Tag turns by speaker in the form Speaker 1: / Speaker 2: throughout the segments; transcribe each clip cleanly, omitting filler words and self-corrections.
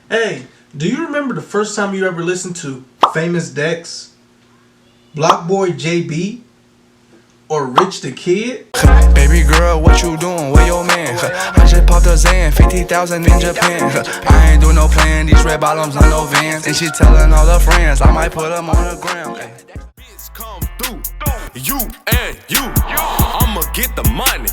Speaker 1: Hey, do you remember the first time you ever listened to Famous DEX, Blocboy JB, or Rich the Kid?
Speaker 2: Baby girl, what you doing? Where your man? I just popped a Zan, 50,000 in Japan. I ain't doing no plan, these red bottoms on no Vans. And she telling all her friends, I might put them on the ground.
Speaker 3: Bitch, come through, you and you. I'ma get the money,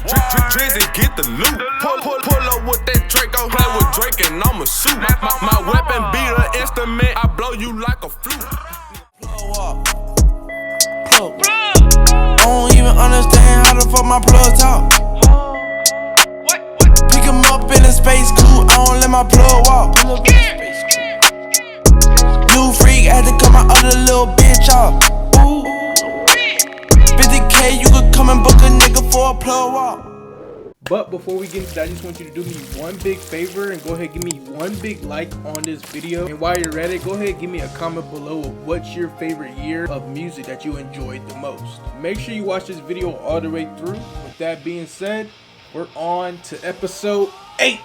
Speaker 3: Drizzy get the loot. Pull up with that Draco, play with Drake and I'ma shoot. My weapon be the instrument, I blow you like a flute.
Speaker 2: I don't even understand how the fuck my plug talk. Pick him up in a space coupe, I don't let my plug walk. New freak, had to cut my other little bitch off. 50K, you could come and book a nigga for a plug walk.
Speaker 1: But before we get into that, I just want you to do me one big favor and go ahead and give me one big like on this video. And while you're at it, go ahead and give me a comment below of what's your favorite year of music that you enjoyed the most. Make sure you watch this video all the way through. With that being said, we're on to episode 8.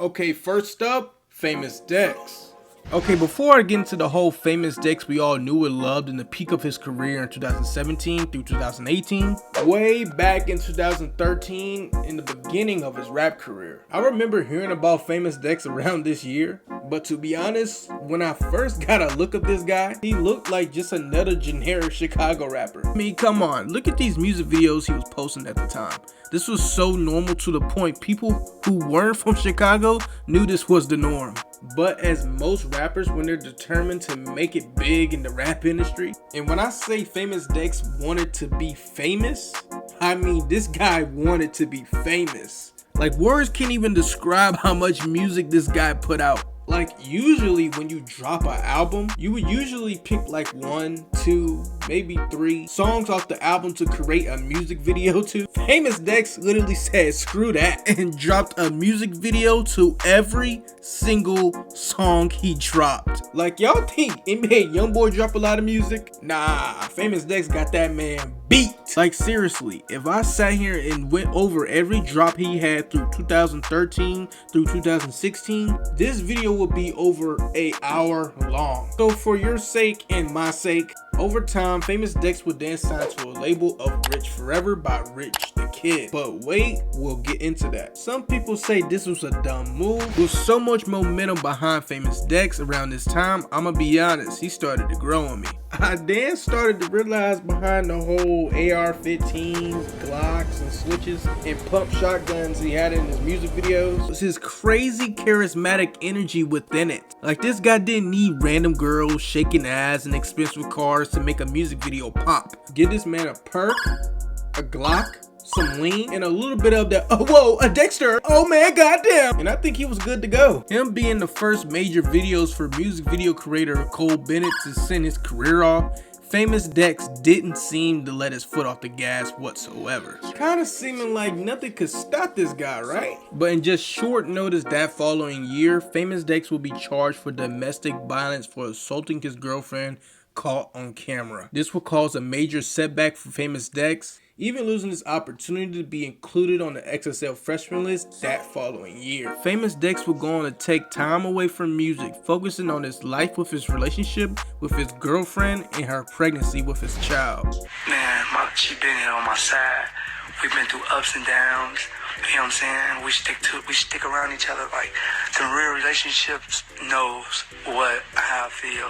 Speaker 1: Okay, first up, Famous DEX. Okay, before I get into the whole Famous DEX we all knew and loved in the peak of his career in 2017 through 2018, way back in 2013, in the beginning of his rap career. I remember hearing about Famous DEX around this year, but to be honest, when I first got a look at this guy, he looked like just another generic Chicago rapper. I mean, come on, look at these music videos he was posting at the time. This was so normal to the point people who weren't from Chicago knew this was the norm. But as most rappers, when they're determined to make it big in the rap industry, and when I say Famous DEX wanted to be famous, I mean this guy wanted to be famous. Like, words can't even describe how much music this guy put out. Like, usually when you drop an album, you would usually pick like 1, 2, maybe 3 songs off the album to create a music video to. Famous DEX literally said screw that and dropped a music video to every single song he dropped. Like, y'all think it made YoungBoy drop a lot of music? Nah, Famous DEX got that man beat. Like, seriously, if I sat here and went over every drop he had through 2013 through 2016, this video would be over an hour long. So for your sake and my sake, over time, Famous DEX would then sign to a label of Rich Forever by Rich the Kid. But wait, we'll get into that. Some people say this was a dumb move. With so much momentum behind Famous DEX around this time, I'ma be honest, he started to grow on me. I then started to realize behind the whole AR-15s, Glocks, and switches and pump shotguns he had in his music videos was his crazy charismatic energy within it. Like, this guy didn't need random girls shaking ass and expensive cars to make a music video pop. Give this man a perk, a Glock, some lean, and a little bit of that, oh whoa, a Dexter, oh man, goddamn, and I think he was good to go. Him being the first major videos for music video creator Cole Bennett to send his career off, Famous DEX didn't seem to let his foot off the gas whatsoever. Kinda seeming like nothing could stop this guy, right? But in just short notice that following year, Famous DEX will be charged for domestic violence for assaulting his girlfriend caught on camera. This will cause a major setback for Famous DEX, even losing his opportunity to be included on the XXL freshman list that following year. Famous DEX will go on to take time away from music, focusing on his life with his relationship with his girlfriend and her pregnancy with his child.
Speaker 2: Man, she been here on my side. We've been through ups and downs. You know what I'm saying? We stick around each other. Like, the real relationships knows how I feel.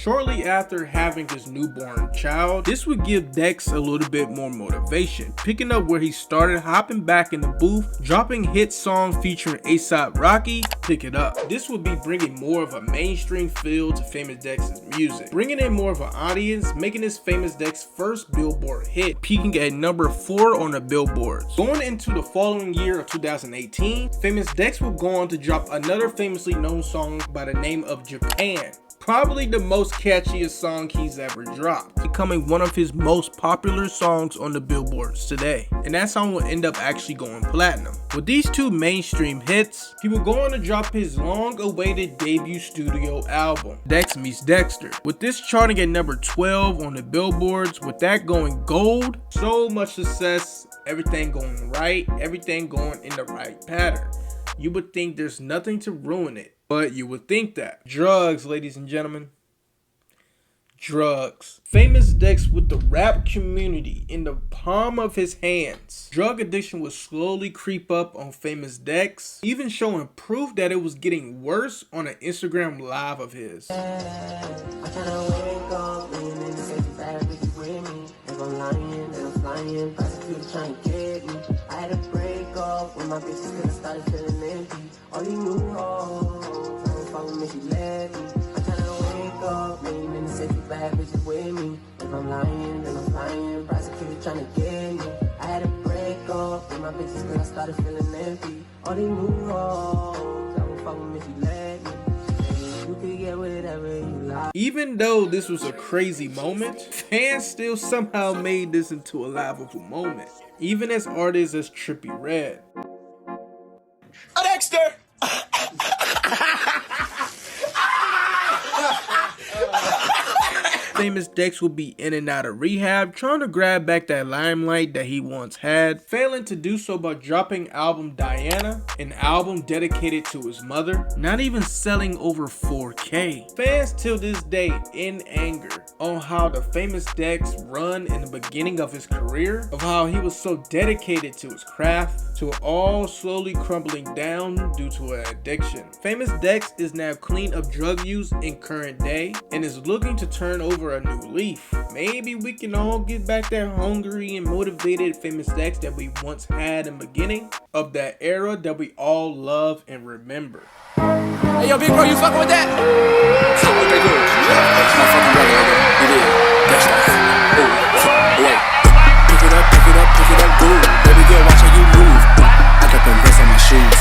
Speaker 1: Shortly after having his newborn child, this would give DEX a little bit more motivation, picking up where he started, hopping back in the booth, dropping hit song featuring A$AP Rocky, Pick It Up. This would be bringing more of a mainstream feel to Famous DEX's music, bringing in more of an audience, making this Famous DEX first Billboard hit, peaking at number 4 on the billboards. Going into the following year of 2018, Famous DEX will go on to drop another famously known song by the name of Japan. Probably the most catchiest song he's ever dropped, becoming one of his most popular songs on the billboards today. And that song will end up actually going platinum. With these two mainstream hits, he will go on to drop his long-awaited debut studio album, Dex Meets Dexter. With this charting at number 12 on the billboards, with that going gold, so much success, everything going right, everything going in the right pattern. You would think there's nothing to ruin it, but you would think that. Drugs, ladies and gentlemen. Drugs. Famous Dex with the rap community in the palm of his hands. Drug addiction would slowly creep up on Famous Dex, even showing proof that it was getting worse on an Instagram live of his.
Speaker 4: Bad bitches with me. If I'm lying, then I'm lying. Prosecutor trying to get me. I had to break off with my bitches cause I started feeling empty. All these new hoes, I won't fuck them if you let me. You can get whatever you like.
Speaker 1: Even though this was a crazy moment, fans still somehow made this into a laughable moment. Even as artists as Trippie Redd.
Speaker 5: Dexter!
Speaker 1: Famous Dex will be in and out of rehab, trying to grab back that limelight that he once had, failing to do so by dropping album Diana, an album dedicated to his mother, not even selling over 4K. Fans till this day in anger on how the Famous Dex run in the beginning of his career, of how he was so dedicated to his craft, to it all slowly crumbling down due to an addiction. Famous Dex is now clean of drug use in current day and is looking to turn over a new leaf. Maybe we can all get back that hungry and motivated Famous Dex that we once had in the beginning of that era that we all love and remember.
Speaker 5: Hey, yo, big bro, you fucking with that? Okay, good. That's my fucking brother right there. He did. That's right. Oh, wait. Pick it up, good. Baby girl, watch how you move. I got them vents on my shoes.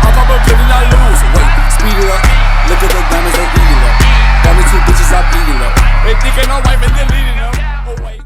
Speaker 5: I'm up, getting I lose. Wait, speed it up. Look at the diamonds, they eat it up. Got me two bitches, I beat it up. They thinking I'm wife and deleting them. Oh, wait.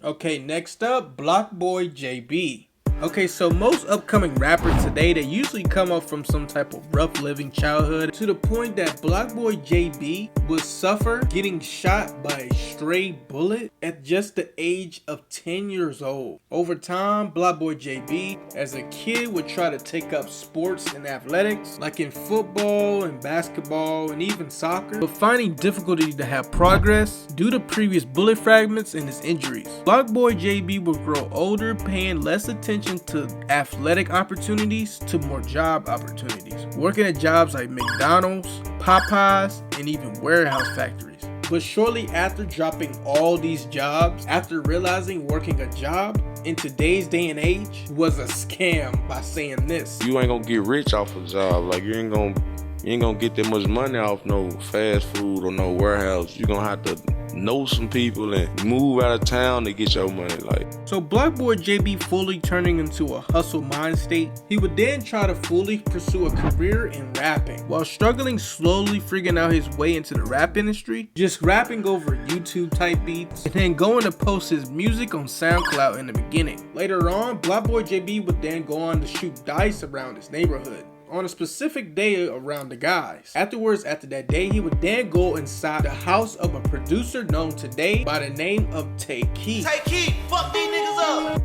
Speaker 1: Okay, next up, Blocboy JB. Okay, so most upcoming rappers today, they usually come up from some type of rough living childhood to the point that Blackboy JB would suffer getting shot by a stray bullet at just the age of 10 years old. Over time, Blackboy JB as a kid would try to take up sports and athletics like in football and basketball and even soccer, but finding difficulty to have progress due to previous bullet fragments and his injuries. Blackboy JB would grow older, paying less attention to athletic opportunities to more job opportunities, working at jobs like McDonald's, Popeyes, and even warehouse factories. But shortly after dropping all these jobs, after realizing working a job in today's day and age was a scam by saying this:
Speaker 6: you ain't gonna get rich off a job. Like you ain't gonna get that much money off no fast food or no warehouse. You're gonna have to know some people and move out of town to get your money. Like,
Speaker 1: so Blackboy JB fully turning into a hustle mind state, he would then try to fully pursue a career in rapping while struggling, slowly figuring out his way into the rap industry, just rapping over YouTube type beats and then going to post his music on SoundCloud in the beginning. Later on, Blackboy JB would then go on to shoot dice around his neighborhood on a specific day around the guys. Afterwards, after that day, he would then go inside the house of a producer known today by the name of Take Heat.
Speaker 5: Take Heat, fuck these niggas up.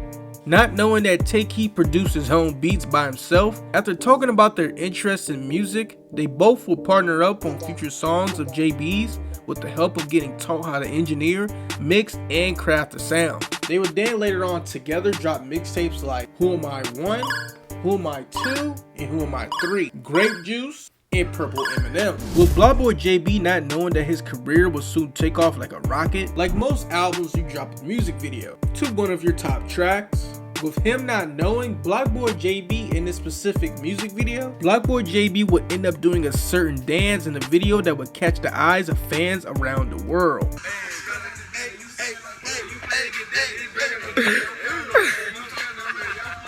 Speaker 1: Not knowing that Take Heat produced his own beats by himself, after talking about their interest in music, they both would partner up on future songs of JB's with the help of getting taught how to engineer, mix, and craft the sound. They would then later on together drop mixtapes like Who Am I 1, Who Am I 2, and Who Am I 3, Grape Juice, and Purple M&M. With Blackboy JB not knowing that his career will soon take off like a rocket, like most albums you drop a music video to one of your top tracks. With him not knowing Blackboy JB in this specific music video, Blackboy JB would end up doing a certain dance in the video that would catch the eyes of fans around the world.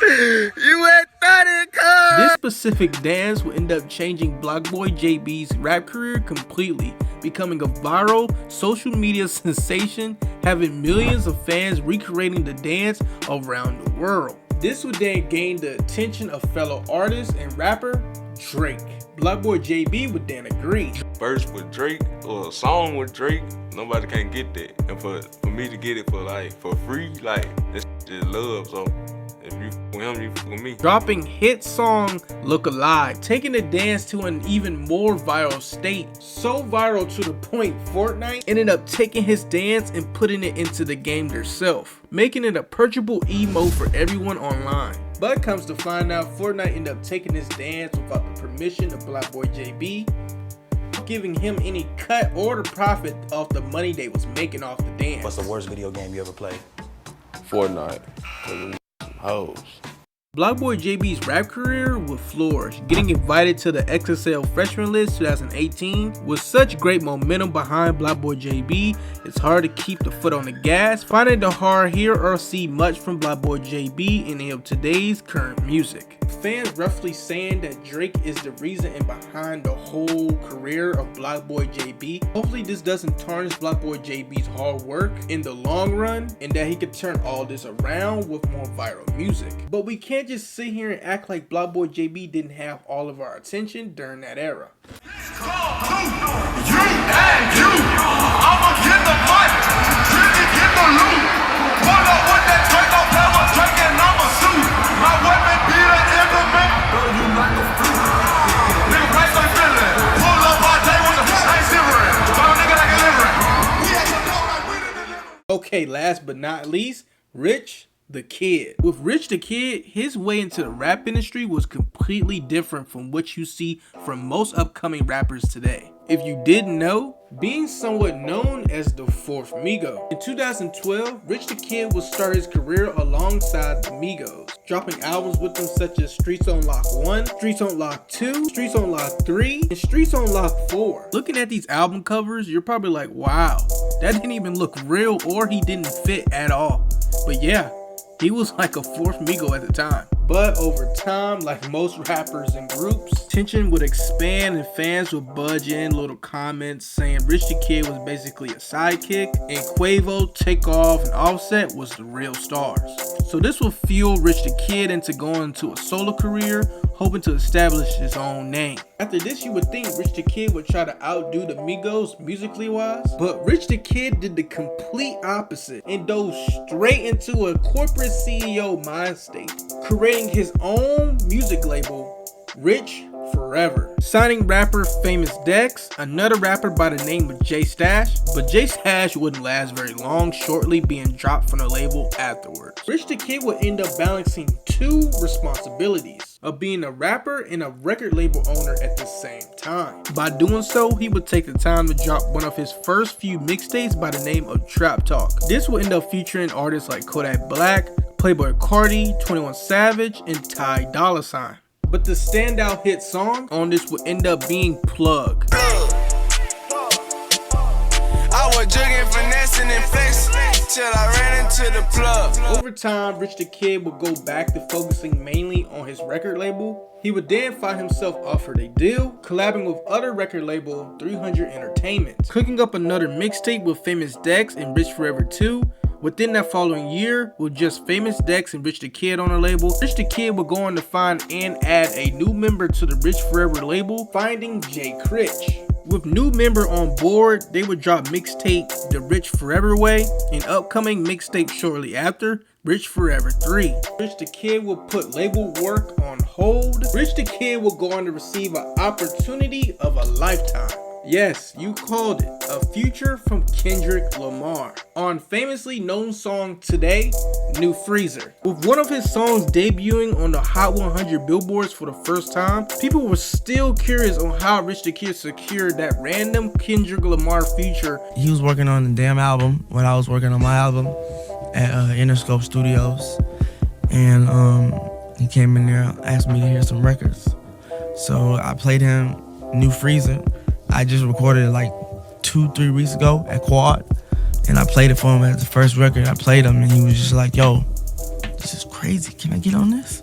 Speaker 1: You ain't thought it, cuz. This specific dance would end up changing Blackboy JB's rap career completely, becoming a viral social media sensation, having millions of fans recreating the dance around the world. This would then gain the attention of fellow artist and rapper Drake. Blackboy JB would then agree.
Speaker 6: Verse with Drake or a song with Drake, nobody can get that. And for me to get it for free, like that's just love. So if you with him, you with me.
Speaker 1: Dropping hit song Look Alive, taking the dance to an even more viral state. So viral to the point Fortnite ended up taking his dance and putting it into the game themselves, making it a purchasable emote for everyone online. But comes to find out, Fortnite ended up taking this dance without the permission of Blackboy JB, giving him any cut or the profit off the money they was making off the dance.
Speaker 7: What's the worst video game you ever played?
Speaker 6: Fortnite. Hoes.
Speaker 1: Blackboy JB's rap career would flourish, getting invited to the XSL Freshman List 2018. With such great momentum behind Blackboy JB, it's hard to keep the foot on the gas, finding it hard to hear or see much from Blackboy JB in any of today's current music. Fans roughly saying that Drake is the reason and behind the whole career of Blackboy JB. Hopefully this doesn't tarnish Blackboy JB's hard work in the long run, and that he could turn all this around with more viral music. But we can't just sit here and act like Blackboy JB didn't have all of our attention during that era. Okay, last but not least, Rich the Kid. With Rich the Kid, his way into the rap industry was completely different from what you see from most upcoming rappers today. If you didn't know, being somewhat known as the fourth Migo. In 2012, Rich the Kid would start his career alongside the Migos, dropping albums with them such as Streets on Lock 1, Streets on Lock 2, Streets on Lock 3, and Streets on Lock 4. Looking at these album covers, you're probably like, wow, that didn't even look real or he didn't fit at all. But yeah, he was like a fourth Migo at the time. But over time, like most rappers and groups, tension would expand and fans would budge in little comments saying Rich the Kid was basically a sidekick and Quavo, Takeoff, and Offset was the real stars. So this would fuel Rich the Kid into going into a solo career, hoping to establish his own name. After this, you would think Rich the Kid would try to outdo the Migos musically wise, but Rich the Kid did the complete opposite and dove straight into a corporate CEO mind state, creating his own music label, Rich Forever, signing rapper Famous DEX, another rapper by the name of J Stash, but J Stash wouldn't last very long, shortly being dropped from the label afterwards. Rich the Kid would end up balancing two responsibilities of being a rapper and a record label owner at the same time. By doing so, he would take the time to drop one of his first few mixtapes by the name of Trap Talk. This would end up featuring artists like Kodak Black, Playboy Carti, 21 Savage, and Ty Dolla $ign. But the standout hit song on this would end up being Plug.
Speaker 3: I was jugging, finessing, and flexing till I ran into the plug.
Speaker 1: Over time, Rich the Kid would go back to focusing mainly on his record label. He would then find himself offered a deal, collabing with other record label 300 Entertainment, cooking up another mixtape with Famous DEX and Rich Forever 2. Within that following year, with just Famous DEX and Rich the Kid on the label, Rich the Kid would go on to find and add a new member to the Rich Forever label, finding Jay Critch. With new member on board, they would drop mixtape The Rich Forever Way, and upcoming mixtape shortly after, Rich Forever 3. Rich the Kid will put label work on hold. Rich the Kid will go on to receive an opportunity of a lifetime. Yes, you called it, a feature from Kendrick Lamar on famously known song Today, New Freezer. With one of his songs debuting on the Hot 100 billboards for the first time, people were still curious on how Rich the Kid secured that random Kendrick Lamar feature.
Speaker 8: He was working on the damn album when I was working on my album at Interscope Studios, and he came in there, asked me to hear some records. So I played him New Freezer. I just recorded it like 2-3 weeks ago at Quad, and I played it for him as the first record. I played him, and he was just like, yo, this is crazy. Can I get on this?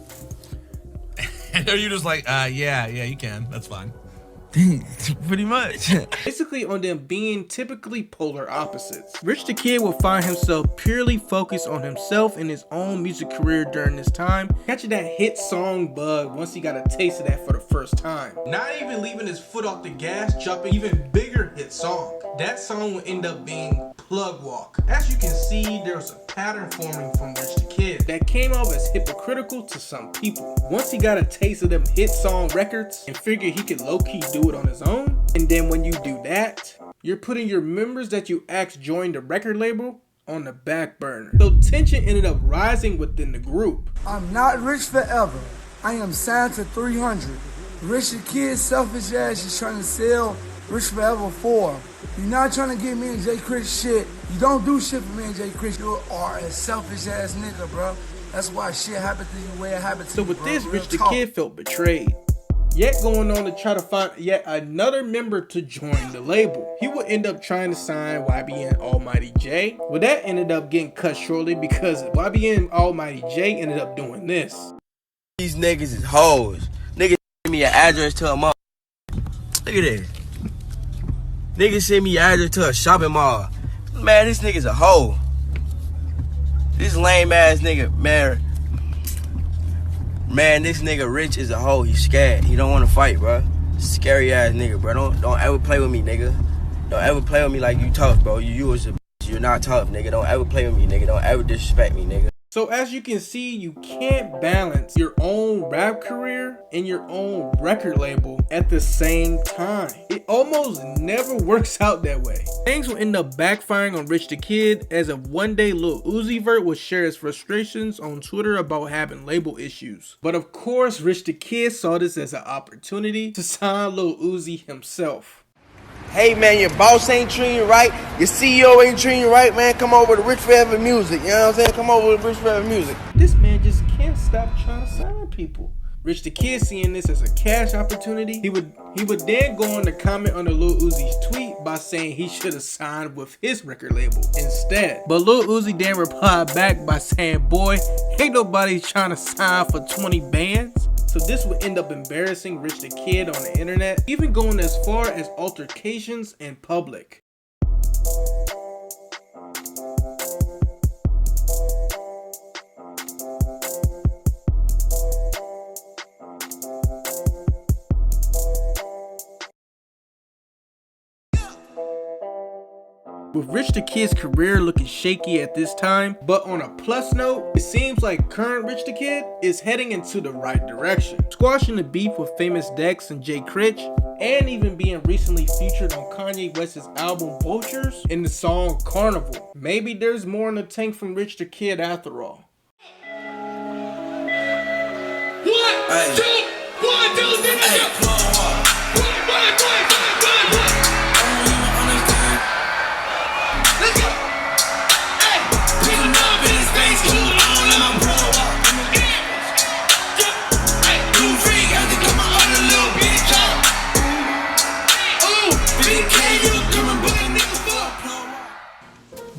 Speaker 5: Are you just like, yeah, you can. That's fine.
Speaker 8: Pretty much.
Speaker 1: Basically on them being typically polar opposites. Rich the Kid will find himself purely focused on himself and his own music career during this time, catching that hit song bug once he got a taste of that for the first time. Not even leaving his foot off the gas, jumping even bigger hit song. That song will end up being Plug Walk. As you can see, there was a pattern forming from Rich the Kid that came off as hypocritical to some people. Once he got a taste of them hit song records and figured he could low-key do it on his own, and then when you do that, you're putting your members that you asked join the record label on the back burner. So tension ended up rising within the group.
Speaker 7: I'm not rich forever. I am signed to 300. Rich the Kid, selfish ass is trying to sell Rich Forever 4. You're not trying to get me and Jay Chris shit. You don't do shit for me and Jay Chris. You are a selfish ass nigga, bro. That's why shit happened to you the way it happened to you.
Speaker 1: So with this, Rich the Kid felt betrayed. Yet going on to try to find yet another member to join the label. He would end up trying to sign YBN Almighty J. Well, that ended up getting cut shortly because YBN Almighty J ended up doing this.
Speaker 9: These niggas is hoes. Niggas send me an address to a mall. Look at that. Niggas send me an address to a shopping mall. Man, this nigga's a hoe. This lame ass nigga, man. Man, this nigga Rich is a hoe. He's scared. He don't want to fight, bro. Scary ass nigga, bro. Don't ever play with me, nigga. Don't ever play with me like you tough, bro. You was a bitch. You're not tough, nigga. Don't ever play with me, nigga. Don't ever disrespect me, nigga.
Speaker 1: So as you can see, you can't balance your own rap career and your own record label at the same time. It almost never works out that way. Things will end up backfiring on Rich the Kid, as of one day Lil Uzi Vert would share his frustrations on Twitter about having label issues. But of course, Rich the Kid saw this as an opportunity to sign Lil Uzi himself.
Speaker 9: Hey man, your boss ain't treating you right, your CEO ain't treating you right, man. Come over to Rich Forever Music, you know what I'm saying? Come over to Rich Forever Music.
Speaker 1: This man just can't stop trying to sign people. Rich the Kid, seeing this as a cash opportunity, he would then go on to comment on the Lil Uzi's tweet by saying he should have signed with his record label instead. But Lil Uzi then replied back by saying, boy, ain't nobody trying to sign for 20 bands. So this would end up embarrassing Rich the Kid on the internet, even going as far as altercations in public. With Rich the Kid's career looking shaky at this time, but on a plus note, it seems like current Rich the Kid is heading into the right direction. Squashing the beef with famous DEX and Jay Critch, and even being recently featured on Kanye West's album Vultures in the song Carnival. Maybe there's more in the tank from Rich the Kid after all.
Speaker 3: One, two, three,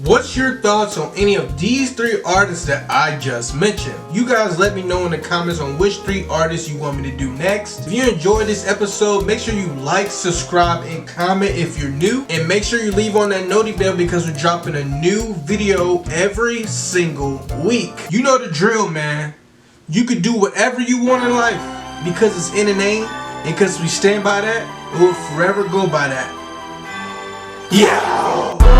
Speaker 1: What's your thoughts on any of these three artists that I just mentioned? You guys let me know in the comments on which three artists you want me to do next. If you enjoyed this episode, make sure you like, subscribe, and comment if you're new. And make sure you leave on that noti bell because we're dropping a new video every single week. You know the drill, man. You could do whatever you want in life because it's in the name, and because we stand by that, we'll forever go by that. Yeah.